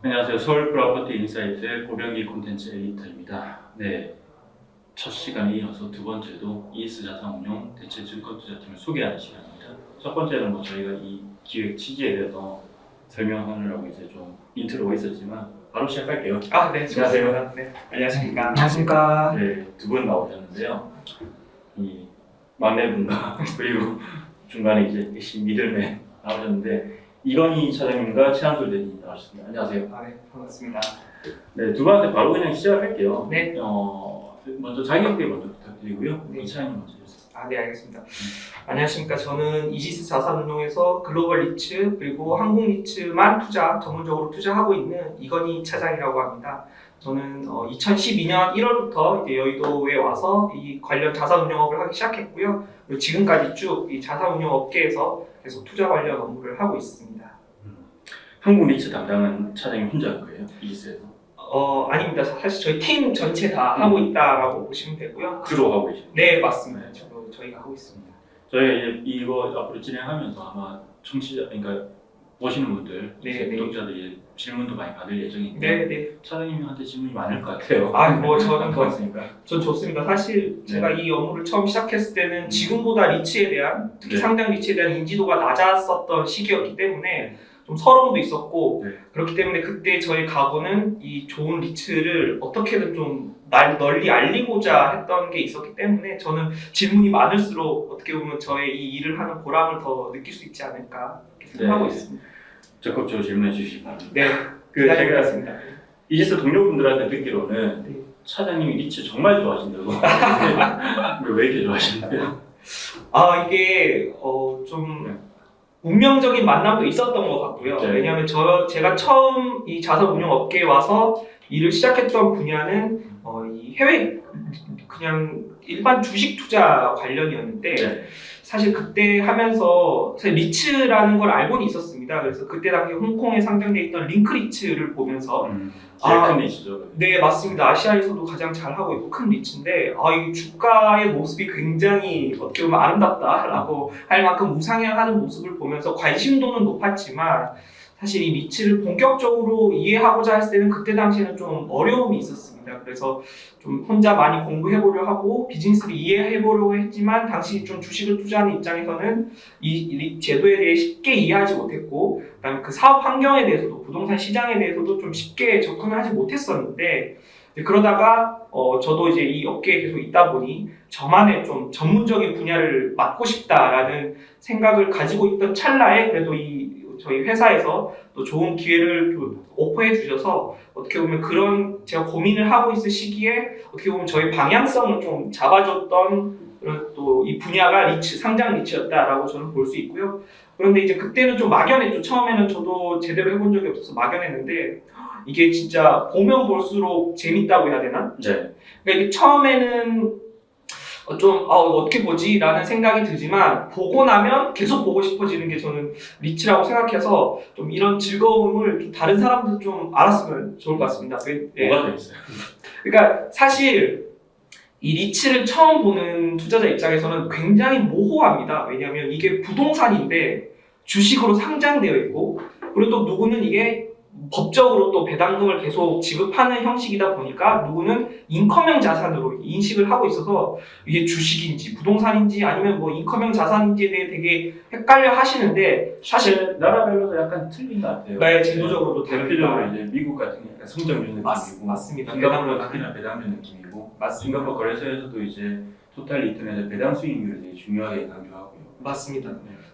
안녕하세요. 서울 프로퍼티 인사이트의 고병기 콘텐츠 에디터입니다. 네, 첫 시간에 이어서 두 번째도 이에스 자산운용 대체 증권투자팀을 소개하는 시간입니다. 첫 번째는 저희가 이 기획 취지에 대해서 설명하느라고 이제 좀 인트로가 있었지만 바로 시작할게요. 네, 안녕하세요. 네, 안녕하십니까. 안녕하십니까. 네, 두 분 나오셨는데요. 이 막내분과 그리고 중간에 이제 계신 미들맨 나오셨는데 이건희 차장님과 최한솔 대리님 나오셨습니다. 안녕하세요. 네, 반갑습니다. 네, 두 분한테 바로 그냥 시작할게요. 네. 먼저 자기소개 먼저 부탁드리고요. 네. 이차장님 먼저 해주세요. 네, 알겠습니다. 안녕하십니까. 저는 이지스 자산운용에서 글로벌 리츠 그리고 한국 리츠만 전문적으로 투자하고 있는 이건희 차장이라고 합니다. 저는 2012년 1월부터 이제 여의도에 와서 이 관련 자산운용업을 하기 시작했고요. 그리고 지금까지 쭉 이 자산운용 업계에서 계속 투자 관련 업무를 하고 있습니다. 한국 리츠 담당은 차장님 혼자인 거예요? 이지스에서? 아닙니다. 사실 저희 팀 전체 다 하고 있다라고 보시면 되고요. 주로 하고 계십니다. 네, 맞습니다. 저희가 하고 있습니다. 저희가 이제 이거 앞으로 진행하면서 아마 청취자, 그러니까 보시는 분들, 네, 이제 네. 구독자들이 질문도 많이 받을 예정인데 네. 차장님한테 질문이 많을 것 같아요. 저는 같으니까. 전 좋습니다. 사실 제가 이 업무를 처음 시작했을 때는 지금보다 리츠에 대한, 특히 네. 상장 리츠에 대한 인지도가 낮았었던 시기였기 때문에 좀 서러움도 있었고, 네. 그렇기 때문에 그때 저희 각오는 이 좋은 리츠를 어떻게든 좀 널리 알리고자 했던 게 있었기 때문에 저는 질문이 많을수록 어떻게 보면 저의 이 일을 하는 보람을 더 느낄 수 있지 않을까 이렇게 생각하고 있습니다. 적극적으로 질문해 주시기 바랍니다. 네, 제가 기다리겠습니다. 이지스 동료분들한테 듣기로는 네. 차장님이 리츠 정말 좋아하신다고. 왜 이렇게 좋아하시나요? 이게 좀 운명적인 만남도 있었던 것 같고요. 네. 왜냐하면 제가 처음 이 자산운용 업계에 와서 일을 시작했던 분야는 이 해외 그냥 일반 주식 투자 관련이었는데 네. 사실 그때 하면서 사실 리츠라는 걸 알고는 있었습니다. 그래서 그때 당시 홍콩에 상장돼 있던 링크리츠를 보면서 제일 큰 리츠죠. 네, 맞습니다. 아시아에서도 가장 잘하고 있고 큰 리츠인데 이 주가의 모습이 굉장히 어떻게 보면 아름답다라고 할 만큼 우상향하는 모습을 보면서 관심도는 높았지만 사실 이 리츠를 본격적으로 이해하고자 했을 때는 그때 당시에는 좀 어려움이 있었습니다. 그래서 좀 혼자 많이 공부해보려 하고 비즈니스를 이해해보려고 했지만 당시 좀 주식을 투자하는 입장에서는 이 제도에 대해 쉽게 이해하지 못했고 그다음에 그 사업 환경에 대해서도 부동산 시장에 대해서도 좀 쉽게 접근을 하지 못했었는데 그러다가 저도 이제 이 업계에 계속 있다 보니 저만의 좀 전문적인 분야를 맡고 싶다라는 생각을 가지고 있던 찰나에 그래도 저희 회사에서 또 좋은 기회를 또 오퍼해 주셔서 어떻게 보면 그런 제가 고민을 하고 있을 시기에 어떻게 보면 저희 방향성을 좀 잡아줬던 그런 또 이 분야가 리츠, 상장 리츠였다라고 저는 볼 수 있고요. 그런데 이제 그때는 좀 막연했죠. 처음에는 저도 제대로 해본 적이 없어서 막연했는데 이게 진짜 보면 볼수록 재밌다고 해야 되나? 네. 그러니까 이게 처음에는 어떻게 보지? 라는 생각이 들지만 보고 나면 계속 보고 싶어지는 게 저는 리츠라고 생각해서 좀 이런 즐거움을 좀 다른 사람들도 좀 알았으면 좋을 것 같습니다. 뭐가 더 있어요? 그러니까 사실 이 리츠를 처음 보는 투자자 입장에서는 굉장히 모호합니다. 왜냐하면 이게 부동산인데 주식으로 상장되어 있고 그리고 또 누구는 이게 법적으로 또 배당금을 계속 지급하는 형식이다 보니까 누구는 인컴형 자산으로 인식을 하고 있어서 이게 주식인지 부동산인지 아니면 뭐 인컴형 자산인지에 대해 되게 헷갈려 하시는데 사실 나라별로도 약간 틀린 것 같아요. 네, 제도적으로도 대표적으로 이제 미국 같은 게 약간 성장률 느낌이고 맞습니다. 싱가포르 특히나 배당률 느낌이고 맞습니다. 싱가포르 거래소에서도 이제 토탈 리턴에서 배당 수익률을 되게 중요하게 강조하고요. 맞습니다.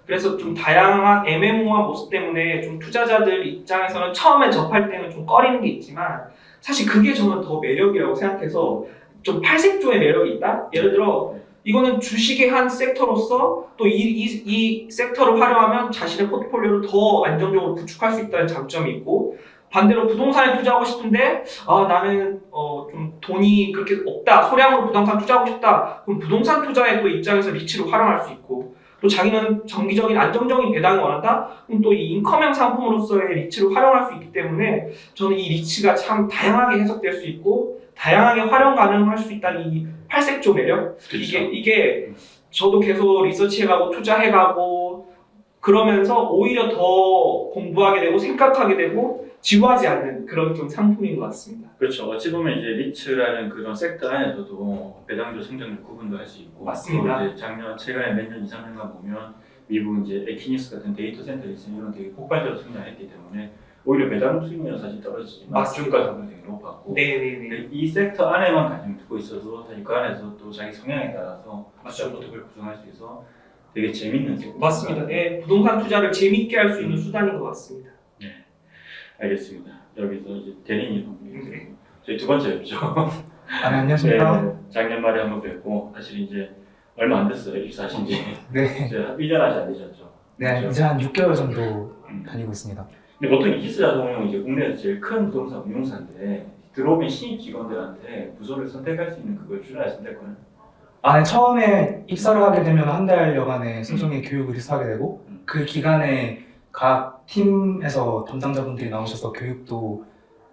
그래서 좀 다양한 애매모호한 모습 때문에 좀 투자자들 입장에서는 처음에 접할 때는 좀 꺼리는 게 있지만 사실 그게 저는 더 매력이라고 생각해서 좀 팔색조의 매력이 있다? 예를 들어 이거는 주식의 한 섹터로서 또 이 섹터를 활용하면 자신의 포트폴리오를 더 안정적으로 구축할 수 있다는 장점이 있고 반대로 부동산에 투자하고 싶은데 나는 좀 돈이 그렇게 없다 소량으로 부동산 투자하고 싶다 그럼 부동산 투자의 또 입장에서 리츠를 활용할 수 있고 또 자기는 정기적인 안정적인 배당을 원한다? 그럼 또 이 인컴형 상품으로서의 리츠를 활용할 수 있기 때문에 저는 이 리츠가 참 다양하게 해석될 수 있고 다양하게 활용 가능할 수 있다는 이 팔색조 매력 그렇죠. 이게 저도 계속 리서치해가고 투자해가고 그러면서 오히려 더 공부하게 되고 생각하게 되고 지루하지 않는 그런 좀 상품인 것 같습니다. 그렇죠. 어찌 보면 이제 리츠라는 그런 섹터 안에서도 배당주 성장률 구분도 할 수 있고, 맞습니다. 또 이제 최근에 몇 년, 2, 3년간 보면 미국 이제 에키니스 같은 데이터 센터 리츠 이런 되게 폭발적으로 성장했기 때문에 오히려 배당 수익률은 사실 떨어지지만 맞습니다. 주가 성장이 되게 높았고, 네네네. 이 섹터 안에만 가지고 두고 있어도 사실 그 안에서 또 자기 성향에 따라서 맞죠. 포트폴리오를 구성할 수 있어 되게 재밌는 섹터. 맞습니다. 네, 부동산 투자를 재밌게 할 수 있는 수단인 것 같습니다. 알겠습니다. 여기서 이제 대리님 네. 저희 두 번째 뵙죠. 안녕하십니까. 네, 작년 말에 한번 뵙고 사실 이제 얼마 안 됐어요 입사하신 지. 네. 이제 1년 아직 안 되셨죠. 네, 그렇죠? 이제 한 6개월 정도 음. 다니고 있습니다. 근데 보통 이기스 자동운용 이제 국내에서 제일 큰 부동산 운용사인데 들어오면 신입 직원들한테 부서를 선택할 수 있는 그걸 준비하신다고요? 네, 처음에 입사를 하게 되면 한 달여간의 소정의 교육을 이수하게 되고 그 기간에 각 팀에서 담당자분들이 나오셔서 교육도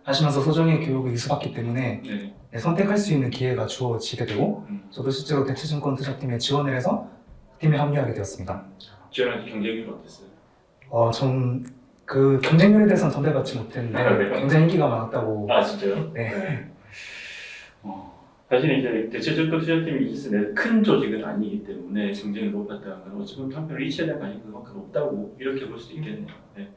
하시면서 소정의 교육을 이수받기 때문에 네. 선택할 수 있는 기회가 주어지게 되고 저도 실제로 대체증권 투자팀에 지원을 해서 팀에 합류하게 되었습니다. 지원할 때 경쟁률은 어땠어요? 전 그 경쟁률에 대해서는 전달받지 못했는데 네. 굉장히 인기가 많았다고. 아 진짜요? 네. 사실 이제 대체증권 투자팀이 이기스 내 큰 조직은 아니기 때문에 경쟁이 높았다는 건 어찌 보면 한편 리츠에 대한 관심이 그만큼 없다고 이렇게 볼 수도 있겠네요. 네.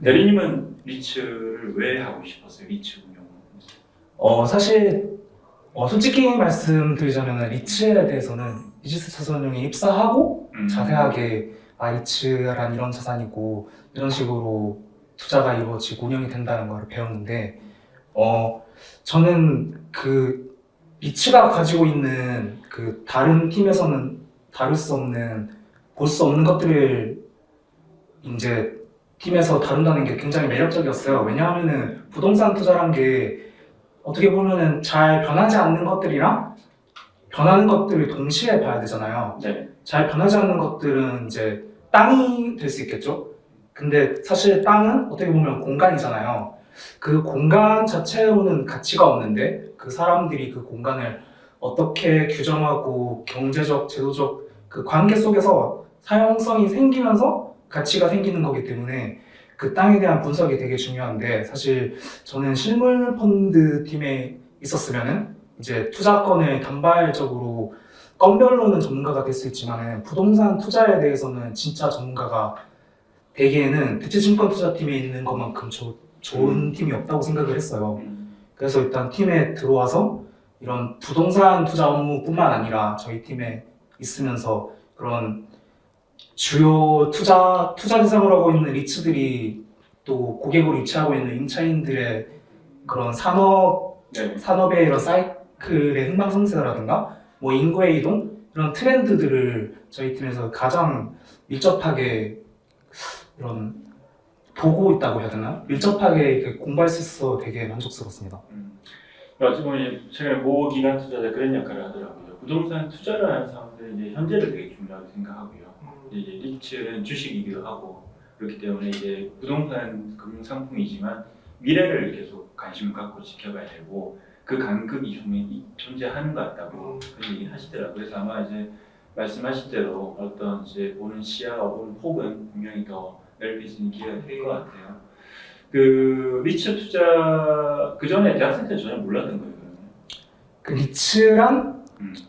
대리님은 리츠를 왜 하고 싶었어요? 리츠 운영? 사실 솔직히 말씀드리자면 리츠에 대해서는 이지스 자산운용에 입사하고 자세하게 리츠란 이런 자산이고 이런 식으로 투자가 이루어지고 운영이 된다는 걸 배웠는데 저는 그 리츠가 가지고 있는 그 다른 팀에서는 다룰 수 없는 볼 수 없는 것들을 이제 팀에서 다룬다는 게 굉장히 매력적이었어요. 왜냐하면은 부동산 투자란 게 어떻게 보면은 잘 변하지 않는 것들이랑 변하는 것들을 동시에 봐야 되잖아요. 네. 잘 변하지 않는 것들은 이제 땅이 될 수 있겠죠. 근데 사실 땅은 어떻게 보면 공간이잖아요. 그 공간 자체로는 가치가 없는데 그 사람들이 그 공간을 어떻게 규정하고 경제적, 제도적 그 관계 속에서 사용성이 생기면서 가치가 생기는 거기 때문에 그 땅에 대한 분석이 되게 중요한데 사실 저는 실물 펀드 팀에 있었으면은 이제 투자권을 단발적으로 건별로는 전문가가 될 수 있지만 부동산 투자에 대해서는 진짜 전문가가 되기에는 대체증권 투자팀에 있는 것만큼 좋은 팀이 없다고 생각을 했어요. 그래서 일단 팀에 들어와서 이런 부동산 투자 업무뿐만 아니라 저희 팀에 있으면서 그런 주요 투자 대상을 하고 있는 리츠들이 또 고객으로 위치하고 있는 임차인들의 그런 산업의 이런 사이클의 흥망성쇠라든가 뭐 인구의 이동 이런 트렌드들을 저희 팀에서 가장 밀접하게 이런 보고 있다고 해야 되나? 밀접하게 공부할 수 있어서 되게 만족스럽습니다. 어찌 보면 최근에 모 기관 투자자 그런 역할을 하더라고요. 부동산 투자를 하는 사람들은 이제 현재를 되게 중요하게 생각하고요. 이제 리츠는 주식이기도 하고 그렇기 때문에 이제 부동산 금융 상품이지만 미래를 계속 관심을 갖고 지켜봐야 되고 그 간극이 좀 존재하는 것 같다고 그런 얘기를 하시더라고요. 그래서 아마 이제 말씀하신 대로 어떤 이제 보는 시야와 보는 폭은 분명히 더 넓힐 수 있는 기회가 될 것 같아요. 그 리츠 투자 그 전에 대학생 때 전혀 몰랐던 거예요, 그러면? 그 리츠란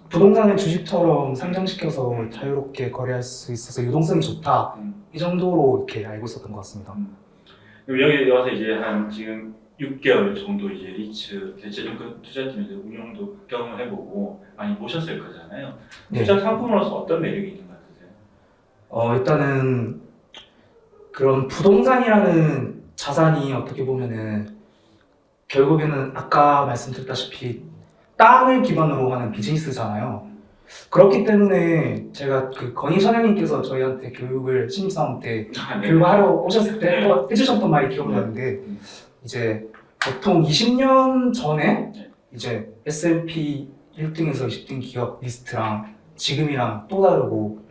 부동산을 주식처럼 상장시켜서 자유롭게 거래할 수 있어서 유동성이 좋다 이 정도로 이렇게 알고 있었던 것 같습니다. 그럼 여기 와서 이제 한 지금 6개월 정도 이제 리츠 대체증권 투자팀에서 운영도 경험을 해보고 많이 보셨을 거잖아요. 투자 상품으로서 어떤 매력이 있는 것 같으세요? 일단은 그런 부동산이라는 자산이 어떻게 보면은 결국에는 아까 말씀드렸다시피 땅을 기반으로 하는 비즈니스잖아요. 그렇기 때문에 제가 그 건희 선생님께서 저희한테 교육을 신입사원 때 교육하러 오셨을 때 해주셨던 말이 기억나는데 이제 보통 20년 전에 이제 S&P 1등에서 20등 기업 리스트랑 지금이랑 또 다르고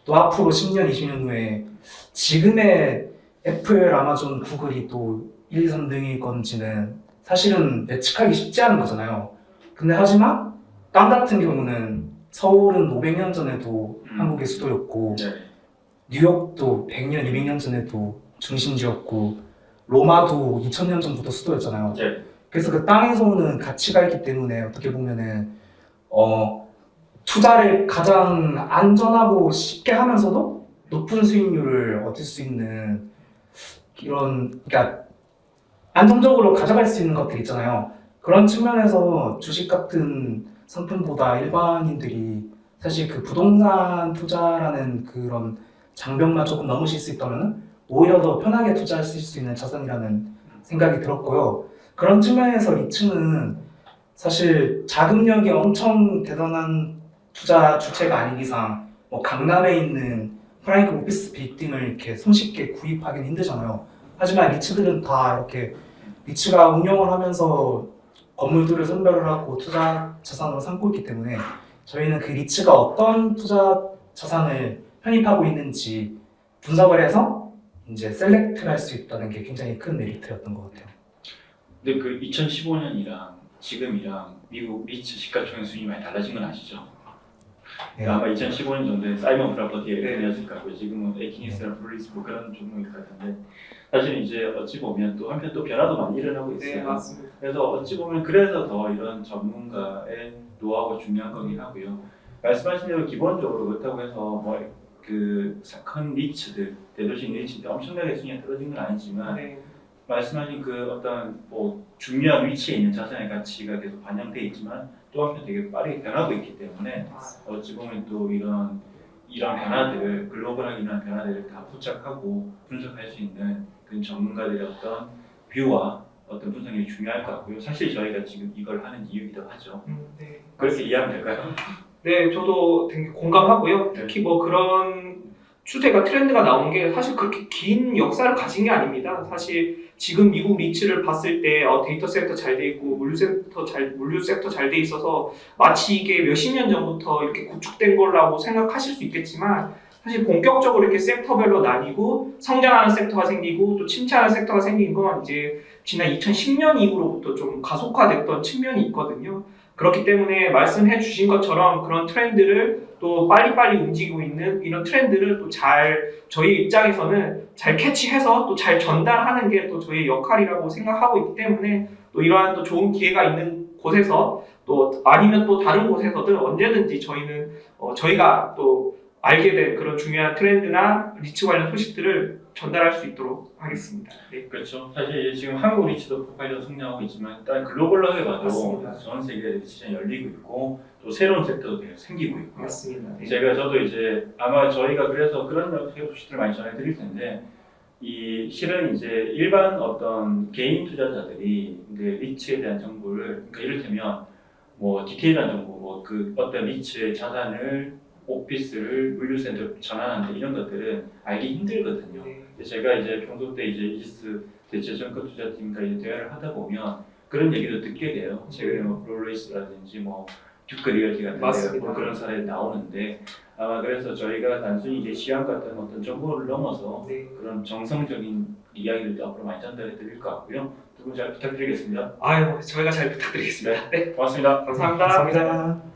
또 앞으로 10년, 20년 후에 지금의 애플, 아마존, 구글이 또 1, 2, 3등일 건지는 사실은 예측하기 쉽지 않은 거잖아요. 근데 하지만 땅 같은 경우는 서울은 500년 전에도 한국의 수도였고 뉴욕도 100년, 200년 전에도 중심지였고 로마도 2000년 전부터 수도였잖아요. 네. 그래서 그 땅에서 오는 가치가 있기 때문에 어떻게 보면은 투자를 가장 안전하고 쉽게 하면서도 높은 수익률을 얻을 수 있는 그러니까 안정적으로 가져갈 수 있는 것들 있잖아요. 그런 측면에서 주식 같은 상품보다 일반인들이 사실 그 부동산 투자라는 그런 장벽만 조금 넘으실 수 있다면 오히려 더 편하게 투자하실 수 있는 자산이라는 생각이 들었고요. 그런 측면에서 리츠는 사실 자금력이 엄청 대단한 투자 주체가 아닌 이상 뭐 강남에 있는 프라이그 오피스 빌딩을 이렇게 손쉽게 구입하기는 힘들잖아요. 하지만 리츠들은 다 이렇게 리츠가 운영을 하면서 건물들을 선별을 하고 투자 자산으로 삼고 있기 때문에 저희는 그 리츠가 어떤 투자 자산을 편입하고 있는지 분석을 해서 이제 셀렉트를 할 수 있다는 게 굉장히 큰 메리트였던 것 같아요. 근데 그 2015년이랑 지금이랑 미국 리츠 시가총액 수준이 많이 달라진 건 아시죠? 네. 아마 2015년 정도에 사이먼 프라퍼티에 네. 되었을 거고 지금은 에키니스랑 블리스 뭐 그런 종목일 것 같은데 사실 이제 어찌 보면 또 한편 또 변화도 많이 일어나고 있어요. 네, 맞습니다. 그래서 어찌 보면 그래서 더 이런 전문가의 노하우가 중요한 거긴 하고요. 말씀하신 대로 기본적으로 그렇다고 해서 뭐 그 큰 리츠들 대도시 리츠들 엄청나게 수준이 떨어진 건 아니지만 네. 말씀하신 그 어떤 뭐 중요한 위치에 있는 자산의 가치가 계속 반영돼 있지만 또 한편 되게 빠르게 변하고 있기 때문에 어찌 보면 또 이런 변화들을 글로벌하게 일어난 변화들을 다 포착하고 분석할 수 있는 그 전문가들의 어떤 뷰와 어떤 분석이 중요할 것 같고요. 사실 저희가 지금 이걸 하는 이유이기도 하죠. 네. 그렇게 이해하면 될까요? 네, 저도 되게 공감하고요. 특히 뭐 그런 추세가 트렌드가 나온 게 사실 그렇게 긴 역사를 가진 게 아닙니다. 사실 지금 미국 리츠를 봤을 때 데이터 섹터 잘 돼 있고 물류 섹터 잘 돼 있어서 마치 이게 몇십 년 전부터 이렇게 구축된 거라고 생각하실 수 있겠지만 사실 본격적으로 이렇게 섹터별로 나뉘고 성장하는 섹터가 생기고 또 침체하는 섹터가 생긴 건 이제 지난 2010년 이후로부터 좀 가속화됐던 측면이 있거든요. 그렇기 때문에 말씀해 주신 것처럼 그런 트렌드를 또 빨리빨리 움직이고 있는 이런 트렌드를 또 잘 저희 입장에서는 잘 캐치해서 또 잘 전달하는 게 또 저희의 역할이라고 생각하고 있기 때문에 또 이러한 또 좋은 기회가 있는 곳에서 또 아니면 또 다른 곳에서든 언제든지 저희는 저희가 또 알게 된 그런 중요한 트렌드나 리츠 관련 소식들을 전달할 수 있도록 하겠습니다. 네. 그렇죠. 사실 지금 한국 리츠도 폭발적으로 성장하고 있지만 일단 글로벌하게 봐도 맞습니다. 전 세계 리츠시장이 열리고 있고 또 새로운 섹터도 계속 생기고 있고 맞습니다. 네. 저도 이제 아마 저희가 그래서 그런 소식들을 많이 전해드릴 텐데 이 실은 이제 일반 어떤 개인 투자자들이 이제 리츠에 대한 정보를 그러니까 이를테면 뭐 디테일한 정보 뭐 그 어떤 리츠의 자산을 오피스를 물류센터로 전환한다 이런 것들은 알기 힘들거든요. 네. 제가 이제 평소 때 이제 이지스 대체 정권 투자팀과 이제 대화를 하다 보면 그런 얘기도 듣게 돼요. 최근에 뭐 브롤레이스라든지 뭐 듀크 리얼티 같은 맞습니다. 뭐 그런 사례 나오는데 아마 그래서 저희가 단순히 이제 시황 같은 어떤 정보를 넘어서 네. 그런 정성적인 이야기들도 앞으로 많이 전달해 드릴 것 같고요. 두 분 잘 부탁드리겠습니다. 아유, 저희가 잘 부탁드리겠습니다. 네. 고맙습니다. 감사합니다. 감사합니다.